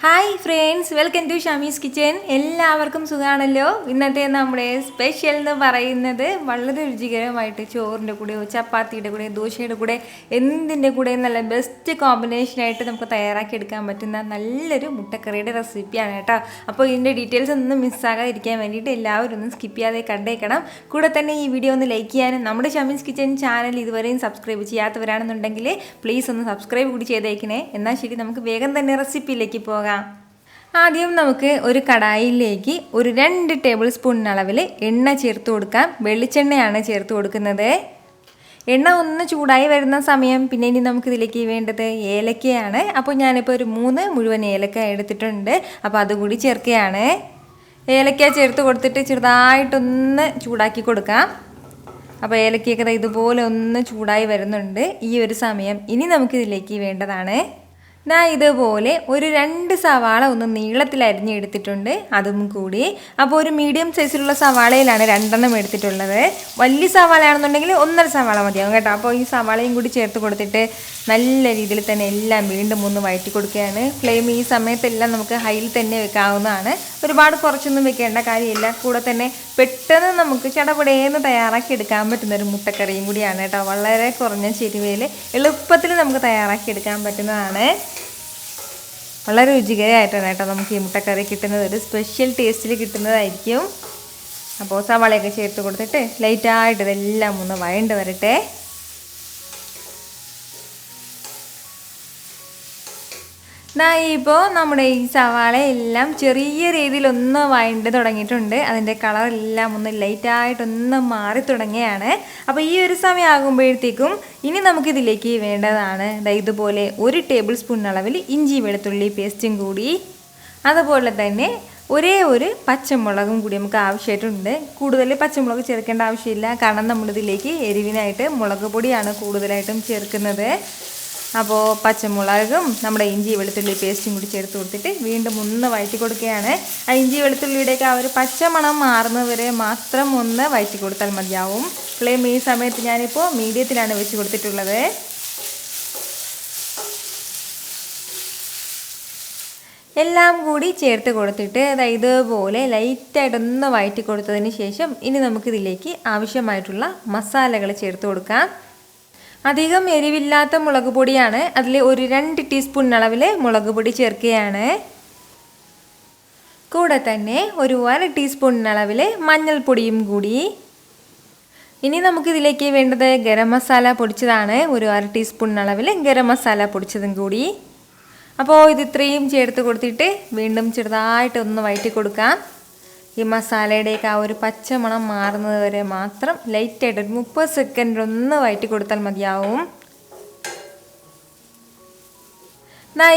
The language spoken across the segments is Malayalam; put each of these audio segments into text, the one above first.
Hi friends, welcome to Shamees kitchen. എല്ലാവർക്കും സുഖമാണല്ലോ. ഇന്നത്തെ നമ്മുടെ സ്പെഷ്യൽ എന്ന് പറയുന്നത് വളരെ രുചികരമായിട്ട് ചോറിൻ്റെ കൂടെയോ ചപ്പാത്തിയുടെ കൂടെ ദോശയുടെ കൂടെ എന്തിൻ്റെ കൂടെ നല്ല ബെസ്റ്റ് കോമ്പിനേഷനായിട്ട് നമുക്ക് തയ്യാറാക്കി എടുക്കാൻ പറ്റുന്ന നല്ലൊരു മുട്ടക്കറിയുടെ റെസിപ്പിയാണ് കേട്ടോ. അപ്പോൾ ഇതിൻ്റെ ഡീറ്റെയിൽസ് ഒന്നും മിസ്സാകാതിരിക്കാൻ വേണ്ടിയിട്ട് എല്ലാവരും ഒന്നും സ്കിപ്പ് ചെയ്യാതെ കണ്ടേക്കണം. കൂടെ തന്നെ ഈ വീഡിയോ ഒന്ന് ലൈക്ക് ചെയ്യാനും നമ്മുടെ ഷമീസ് കിച്ചൻ ചാനൽ ഇതുവരെയും സബ്സ്ക്രൈബ് ചെയ്യാത്തവരാണെന്നുണ്ടെങ്കിൽ പ്ലീസ് ഒന്ന് സബ്സ്ക്രൈബ് കൂടി ചെയ്തേക്കണേ. എന്നാൽ ശരി, നമുക്ക് വേഗം തന്നെ റെസിപ്പിയിലേക്ക് പോകാം. ആദ്യം നമുക്ക് ഒരു കടായിലേക്ക് ഒരു 2 ടേബിൾ സ്പൂൺ അളവിൽ എണ്ണ ചേർത്ത് കൊടുക്കാം. വെളിച്ചെണ്ണയാണ് ചേർത്ത് കൊടുക്കുന്നത്. എണ്ണ ഒന്ന് ചൂടായി വരുന്ന സമയം പിന്നെ ഇനി നമുക്കിതിലേക്ക് വേണ്ടത് ഏലക്കയാണ്. അപ്പോൾ ഞാനിപ്പോൾ ഒരു 3 മുഴുവൻ ഏലക്ക എടുത്തിട്ടുണ്ട്. അപ്പോൾ അതുകൂടി ചേർക്കുകയാണ്. ഏലക്ക ചേർത്ത് കൊടുത്തിട്ട് ചെറുതായിട്ടൊന്ന് ചൂടാക്കി കൊടുക്കാം. അപ്പോൾ ഏലക്കയൊക്കെ ഇതുപോലെ ഒന്ന് ചൂടായി വരുന്നുണ്ട്. ഈ ഒരു സമയം ഇനി നമുക്കിതിലേക്ക് വേണ്ടതാണ് ഇതുപോലെ ഒരു 2 സവാള ഒന്ന് നീളത്തിൽ അരിഞ്ഞെടുത്തിട്ടുണ്ട്, അതും കൂടി. അപ്പോൾ ഒരു മീഡിയം സൈസിലുള്ള സവാളയിലാണ് 2 എടുത്തിട്ടുള്ളത്. വലിയ സവാളയാണെന്നുണ്ടെങ്കിൽ 1.5 സവാള മതിയാവും കേട്ടോ. അപ്പോൾ ഈ സവാളയും കൂടി ചേർത്ത് കൊടുത്തിട്ട് നല്ല രീതിയിൽ തന്നെ എല്ലാം വീണ്ടും ഒന്ന് വഴറ്റി കൊടുക്കുകയാണ്. ഫ്ലെയിം ഈ സമയത്തെല്ലാം നമുക്ക് ഹൈയിൽ തന്നെ വെക്കാവുന്നതാണ്. ഒരുപാട് കുറച്ചൊന്നും വെക്കേണ്ട കാര്യമില്ല. കൂടെ തന്നെ പെട്ടെന്ന് നമുക്ക് ചടപടേന്ന് തയ്യാറാക്കി എടുക്കാൻ പറ്റുന്നൊരു മുട്ടക്കറിയും കൂടിയാണ് കേട്ടോ. വളരെ കുറഞ്ഞ ചേരുവയിൽ എളുപ്പത്തിൽ നമുക്ക് തയ്യാറാക്കി എടുക്കാൻ പറ്റുന്നതാണ്. വളരെ രുചികരമായിട്ടാണ് കേട്ടോ നമുക്ക് ഈ മുട്ടക്കറി കിട്ടുന്നത്. ഒരു സ്പെഷ്യൽ ടേസ്റ്റിൽ കിട്ടുന്നതായിരിക്കും. അപ്പോൾ സവാളയൊക്കെ ചേർത്ത് കൊടുത്തിട്ട് ലൈറ്റായിട്ട് ഇതെല്ലാം ഒന്ന് വഴണ്ട് വരട്ടെ. ഇപ്പോൾ നമ്മുടെ ഈ സവാള എല്ലാം ചെറിയ രീതിയിലൊന്ന് വഴണ്ട് തുടങ്ങിയിട്ടുണ്ട്. അതിൻ്റെ കളറെല്ലാം ഒന്ന് ലൈറ്റായിട്ടൊന്ന് മാറി തുടങ്ങിയാണ്. അപ്പോൾ ഈ ഒരു സമയം ആകുമ്പോഴത്തേക്കും ഇനി നമുക്കിതിലേക്ക് വേണ്ടതാണ് ഇതുപോലെ 1 ടേബിൾ സ്പൂൺ അളവിൽ ഇഞ്ചി വെളുത്തുള്ളി പേസ്റ്റും കൂടി. അതുപോലെ തന്നെ ഒരേ ഒരു പച്ചമുളകും കൂടി നമുക്ക് ആവശ്യമായിട്ടുണ്ട്. കൂടുതൽ പച്ചമുളക് ചേർക്കേണ്ട ആവശ്യമില്ല, കാരണം നമ്മളിതിലേക്ക് എരിവിനായിട്ട് മുളക് പൊടിയാണ് കൂടുതലായിട്ടും ചേർക്കുന്നത്. അപ്പോൾ പച്ചമുളകും നമ്മുടെ ഇഞ്ചി വെളുത്തുള്ളി പേസ്റ്റും കൂടി ചേർത്ത് കൊടുത്തിട്ട് വീണ്ടും ഒന്ന് വഴറ്റി കൊടുക്കുകയാണ്. ആ ഇഞ്ചി വെളുത്തുള്ളിയുടെയൊക്കെ ആ ഒരു പച്ചമണം മാറുന്നവരെ മാത്രം ഒന്ന് വഴറ്റി കൊടുത്താൽ മതിയാവും. ഫ്ലെയിം ഈ സമയത്ത് ഞാനിപ്പോൾ മീഡിയത്തിലാണ് വെച്ച് കൊടുത്തിട്ടുള്ളത്. എല്ലാം കൂടി ചേർത്ത് കൊടുത്തിട്ട് ഇതുപോലെ ലൈറ്റായിട്ടൊന്ന് വഴറ്റി കൊടുത്തതിന് ശേഷം ഇനി നമുക്കിതിലേക്ക് ആവശ്യമായിട്ടുള്ള മസാലകൾ ചേർത്ത് കൊടുക്കാം. അധികം എരിവില്ലാത്ത മുളക് പൊടിയാണ്. അതിൽ ഒരു 2 ടീസ്പൂൺ അളവിൽ മുളക് പൊടി ചേർക്കുകയാണ്. കൂടെ തന്നെ ഒരു 1 ടീസ്പൂൺ അളവിൽ മഞ്ഞൾപ്പൊടിയും കൂടി. ഇനി നമുക്കിതിലേക്ക് വേണ്ടത് ഗരം മസാല പൊടിച്ചതാണ്. ഒരു 1 ടീസ്പൂൺ അളവിൽ ഗരം മസാല പൊടിച്ചതും കൂടി. അപ്പോൾ ഇത് ഇത്രയും ചേർത്ത് കൊടുത്തിട്ട് വീണ്ടും ചെറുതായിട്ട് ഒന്ന് വഴറ്റി കൊടുക്കാം. ഈ മസാലയുടെയൊക്കെ ആ ഒരു പച്ചമണം മാറുന്നത് വരെ മാത്രം ലൈറ്റായിട്ട് ഒരു 30 സെക്കൻഡ് ഒന്ന് വഴറ്റി കൊടുത്താൽ മതിയാവും.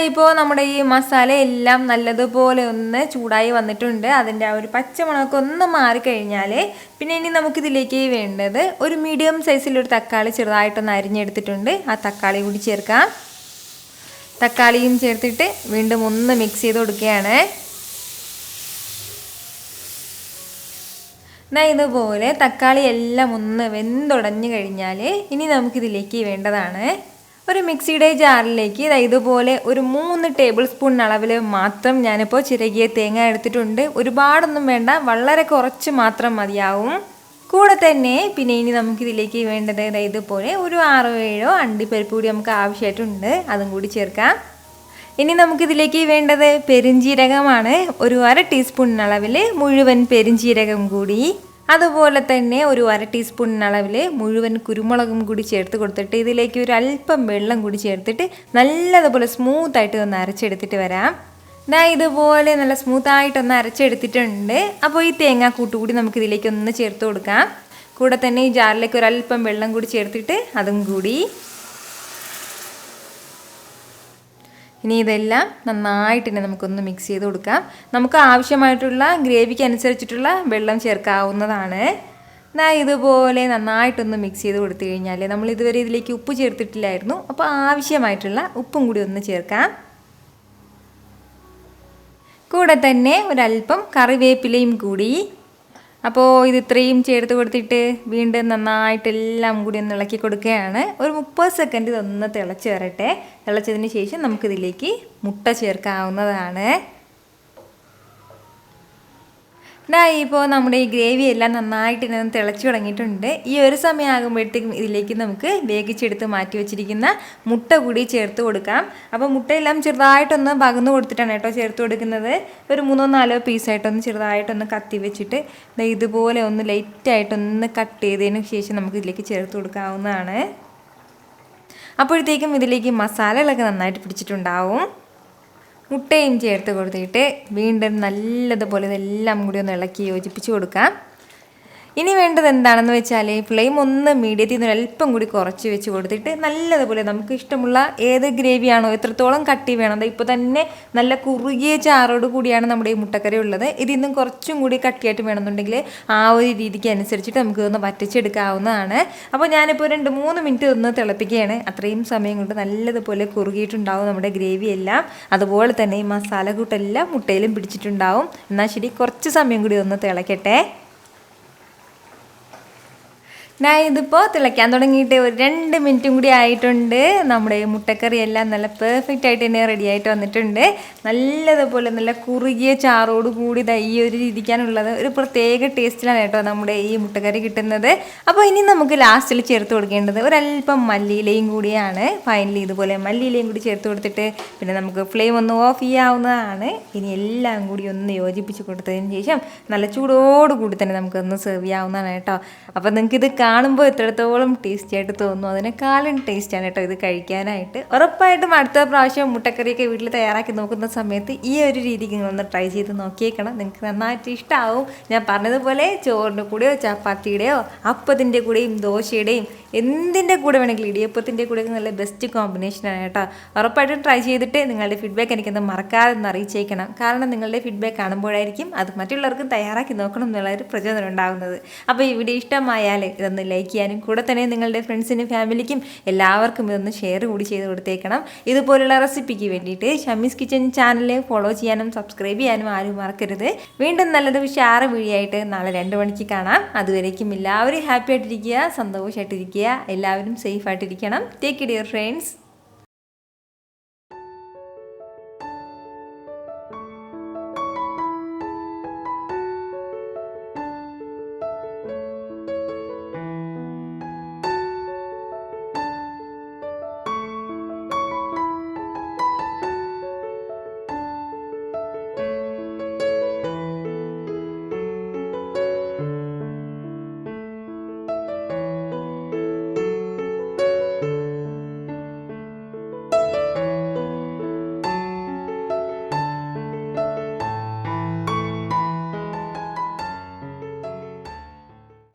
ഇപ്പോൾ നമ്മുടെ ഈ മസാല എല്ലാം നല്ലതുപോലെ ഒന്ന് ചൂടായി വന്നിട്ടുണ്ട്. അതിൻ്റെ ആ ഒരു പച്ചമണമൊക്കെ ഒന്ന് മാറിക്കഴിഞ്ഞാൽ പിന്നെ ഇനി നമുക്കിതിലേക്ക് വേണ്ടത് ഒരു മീഡിയം സൈസിലൊരു തക്കാളി ചെറുതായിട്ടൊന്ന് അരിഞ്ഞെടുത്തിട്ടുണ്ട്. ആ തക്കാളി കൂടി ചേർക്കാം. തക്കാളിയും ചേർത്തിട്ട് വീണ്ടും ഒന്ന് മിക്സ് ചെയ്ത് കൊടുക്കുകയാണ്. ഇതുപോലെ തക്കാളി എല്ലാം ഒന്ന് വെന്തുടഞ്ഞു കഴിഞ്ഞാൽ ഇനി നമുക്കിതിലേക്ക് വേണ്ടതാണ് ഒരു മിക്സിയുടെ ജാറിലേക്ക് ഇതുപോലെ ഒരു 3 ടേബിൾ സ്പൂൺ അളവിൽ മാത്രം ഞാനിപ്പോൾ ചിരകിയ തേങ്ങ എടുത്തിട്ടുണ്ട്. ഒരുപാടൊന്നും വേണ്ട, വളരെ കുറച്ച് മാത്രം മതിയാവും. കൂടെ തന്നെ പിന്നെ ഇനി നമുക്കിതിലേക്ക് വേണ്ടത് ഇതുപോലെ ഒരു 6-7 അണ്ടിപ്പരിപ്പ് കൂടി നമുക്ക് ആവശ്യമായിട്ടുണ്ട്. അതും കൂടി ചേർക്കാം. ഇനി നമുക്കിതിലേക്ക് വേണ്ടത് പെരുംജീരകമാണ്. ഒരു 1 ടീസ്പൂൺ അളവിൽ മുഴുവൻ പെരുംജീരകം കൂടി. അതുപോലെ തന്നെ ഒരു 1 ടീസ്പൂൺ അളവിൽ മുഴുവൻ കുരുമുളകും കൂടി ചേർത്ത് കൊടുത്തിട്ട് ഇതിലേക്ക് ഒരു അല്പം വെള്ളം കൂടി ചേർത്തിട്ട് നല്ലതുപോലെ സ്മൂത്തായിട്ട് ഒന്ന് അരച്ചെടുത്തിട്ട് വരാം. ഇതുപോലെ നല്ല സ്മൂത്തായിട്ടൊന്ന് അരച്ചെടുത്തിട്ടുണ്ട്. അപ്പോൾ ഈ തേങ്ങാക്കൂട്ട് കൂടി നമുക്കിതിലേക്ക് ഒന്ന് ചേർത്ത് കൊടുക്കാം. കൂടെ തന്നെ ഈ ജാറിലേക്ക് ഒരു അല്പം വെള്ളം കൂടി ചേർത്തിട്ട് അതും കൂടി. ഇനി ഇതെല്ലാം നന്നായിട്ട് തന്നെ നമുക്കൊന്ന് മിക്സ് ചെയ്ത് കൊടുക്കാം. നമുക്ക് ആവശ്യമായിട്ടുള്ള ഗ്രേവിക്ക് അനുസരിച്ചിട്ടുള്ള വെള്ളം ചേർക്കാവുന്നതാണ്. ഇതുപോലെ നന്നായിട്ടൊന്ന് മിക്സ് ചെയ്ത് കൊടുത്തു കഴിഞ്ഞാൽ നമ്മൾ ഇതുവരെ ഇതിലേക്ക് ഉപ്പ് ചേർത്തിട്ടില്ലായിരുന്നു. അപ്പോൾ ആവശ്യമായിട്ടുള്ള ഉപ്പും കൂടി ഒന്ന് ചേർക്കാം. കൂടെ തന്നെ ഒരല്പം കറിവേപ്പിലയും കൂടി. അപ്പോൾ ഇത് ഇത്രയും ചേർത്ത് കൊടുത്തിട്ട് വീണ്ടും നന്നായിട്ട് എല്ലാം കൂടി ഒന്ന് ഇളക്കി കൊടുക്കുകയാണ്. ഒരു 30 സെക്കൻഡ് ഇതൊന്ന് തിളച്ച് വരട്ടെ. തിളച്ചതിന് ശേഷം നമുക്കിതിലേക്ക് മുട്ട ചേർക്കാവുന്നതാണ്. ഇപ്പോൾ നമ്മുടെ ഈ ഗ്രേവി എല്ലാം നന്നായിട്ട് ഇതിനകത്ത് തിളച്ച് തുടങ്ങിയിട്ടുണ്ട്. ഈ ഒരു സമയമാകുമ്പോഴത്തേക്കും ഇതിലേക്ക് നമുക്ക് വേവിച്ചെടുത്ത് മാറ്റി വെച്ചിരിക്കുന്ന മുട്ട കൂടി ചേർത്ത് കൊടുക്കാം. അപ്പോൾ മുട്ടയെല്ലാം ചെറുതായിട്ടൊന്ന് പകർന്നു കൊടുത്തിട്ടാണ് കേട്ടോ ചേർത്ത് കൊടുക്കുന്നത്. ഒരു 3-4 പീസായിട്ടൊന്ന് ചെറുതായിട്ടൊന്ന് കത്തി വെച്ചിട്ട് ഇതുപോലെ ഒന്ന് ലൈറ്റായിട്ടൊന്ന് കട്ട് ചെയ്തതിന് ശേഷം നമുക്ക് ഇതിലേക്ക് ചേർത്ത് കൊടുക്കാവുന്നതാണ്. അപ്പോഴത്തേക്കും ഇതിലേക്ക് മസാലകളൊക്കെ നന്നായിട്ട് പിടിച്ചിട്ടുണ്ടാവും. മുട്ടയും ചേർത്ത് കൊടുത്തിട്ട് വീണ്ടും നല്ലതുപോലെ ഇതെല്ലാം കൂടി ഒന്ന് ഇളക്കി യോജിപ്പിച്ച് കൊടുക്കാം. ഇനി വേണ്ടത് എന്താണെന്ന് വെച്ചാൽ ഫ്ലെയിം ഒന്ന് മീഡിയത്തിൽ നിന്ന് അല്പം കൂടി കുറച്ച് വെച്ച് കൊടുത്തിട്ട് നല്ലതുപോലെ നമുക്ക് ഇഷ്ടമുള്ള ഏത് ഗ്രേവിയാണോ എത്രത്തോളം കട്ടി വേണം. ഇപ്പോൾ തന്നെ നല്ല കുറുകിയ ചാറോട് കൂടിയാണ് നമ്മുടെ ഈ മുട്ടക്കറി ഉള്ളത്. ഇതിൽ നിന്നും കുറച്ചും കൂടി കട്ടിയായിട്ട് വേണമെന്നുണ്ടെങ്കിൽ ആ ഒരു രീതിക്ക് അനുസരിച്ചിട്ട് നമുക്ക് ഇതൊന്ന് വറ്റിച്ചെടുക്കാവുന്നതാണ്. അപ്പോൾ ഞാനിപ്പോൾ 2-3 മിനിറ്റ് ഒന്ന് തിളപ്പിക്കുകയാണ്. അത്രയും സമയം കൊണ്ട് നല്ലതുപോലെ കുറുകിയിട്ടുണ്ടാവും നമ്മുടെ ഗ്രേവി എല്ലാം. അതുപോലെ തന്നെ ഈ മസാല കൂട്ടെല്ലാം മുട്ടയിലും പിടിച്ചിട്ടുണ്ടാവും. എന്നാൽ ശരി, കുറച്ച് സമയം കൂടി ഒന്ന് തിളക്കട്ടെ. ഞാൻ ഇതിപ്പോൾ തിളയ്ക്കാൻ തുടങ്ങിയിട്ട് ഒരു 2 മിനിറ്റും കൂടി ആയിട്ടുണ്ട്. നമ്മുടെ മുട്ടക്കറി എല്ലാം നല്ല പെർഫെക്റ്റ് ആയിട്ട് തന്നെ റെഡി ആയിട്ട് വന്നിട്ടുണ്ട്. നല്ലതുപോലെ നല്ല കുറുകിയ ചാറോട് കൂടി ഈ ഒരു രീതിക്കാനുള്ളത് ഒരു പ്രത്യേക ടേസ്റ്റിലാണ് കേട്ടോ നമ്മുടെ ഈ മുട്ടക്കറി കിട്ടുന്നത്. അപ്പോൾ ഇനി നമുക്ക് ലാസ്റ്റിൽ ചേർത്ത് കൊടുക്കേണ്ടത് ഒരല്പം മല്ലിയിലയും കൂടിയാണ്. ഫൈനലി ഇതുപോലെ മല്ലിയിലയും കൂടി ചേർത്ത് കൊടുത്തിട്ട് പിന്നെ നമുക്ക് ഫ്ലെയിം ഒന്ന് ഓഫ് ചെയ്യാവുന്നതാണ്. ഇനി എല്ലാം കൂടി ഒന്ന് യോജിപ്പിച്ച് കൊടുത്തതിന് ശേഷം നല്ല ചൂടോടുകൂടി തന്നെ നമുക്കൊന്ന് സെർവ് ചെയ്യാവുന്നതാണ് കേട്ടോ. അപ്പോൾ നിങ്ങൾക്കിത് കാണുമ്പോൾ എത്രത്തോളം ടേസ്റ്റി ആയിട്ട് തോന്നുന്നു അതിനേക്കാളും ടേസ്റ്റാണ് കേട്ടോ ഇത് കഴിക്കാനായിട്ട്. ഉറപ്പായിട്ടും അടുത്ത പ്രാവശ്യം മുട്ടക്കറിയൊക്കെ വീട്ടിൽ തയ്യാറാക്കി നോക്കുന്ന സമയത്ത് ഈ ഒരു രീതിക്ക് നിങ്ങളൊന്ന് ട്രൈ ചെയ്ത് നോക്കിയേക്കണം. നിങ്ങൾക്ക് നന്നായിട്ട് ഇഷ്ടമാവും. ഞാൻ പറഞ്ഞതുപോലെ ചോറിൻ്റെ കൂടെയോ ചപ്പാത്തിയുടെയോ അപ്പത്തിൻ്റെ കൂടെയും ദോശയുടെയും എന്തിൻ്റെ കൂടെ വേണമെങ്കിലും ഇടിയപ്പത്തിൻ്റെ കൂടെയൊക്കെ നല്ല ബെസ്റ്റ് കോമ്പിനേഷനാണ് കേട്ടോ. ഉറപ്പായിട്ടും ട്രൈ ചെയ്തിട്ട് നിങ്ങളുടെ ഫീഡ്ബാക്ക് എനിക്കൊന്ന് മറക്കാതെ ഒന്ന് അറിയിച്ചേക്കണം. കാരണം നിങ്ങളുടെ ഫീഡ്ബാക്ക് കാണുമ്പോഴായിരിക്കും അത് മറ്റുള്ളവർക്കും തയ്യാറാക്കി നോക്കണം എന്നുള്ളൊരു പ്രചോദനം ഉണ്ടാകുന്നത്. അപ്പോൾ ഈ വീഡിയോ ഇഷ്ടമായാൽ ഇതൊന്ന് ലൈക്ക് ചെയ്യാനും കൂടെ തന്നെ നിങ്ങളുടെ ഫ്രണ്ട്സിനും ഫാമിലിക്കും എല്ലാവർക്കും ഇതൊന്ന് ഷെയർ കൂടി ചെയ്ത് കൊടുത്തേക്കണം. ഇതുപോലുള്ള റെസിപ്പിക്ക് വേണ്ടിയിട്ട് ഷമീസ് കിച്ചൻ ചാനൽ ഫോളോ ചെയ്യാനും സബ്സ്ക്രൈബ് ചെയ്യാനും ആരും മറക്കരുത്. വീണ്ടും നല്ലത് ഉഷാറ് വീഡിയോ ആയിട്ട് നാളെ 2 മണിക്ക് കാണാം. അതുവരേക്കും എല്ലാവരും ഹാപ്പി ആയിട്ടിരിക്കുക, സന്തോഷമായിട്ടിരിക്കുക, എല്ലാവരും സേഫ് ആയിട്ടിരിക്കണം. Take care friends.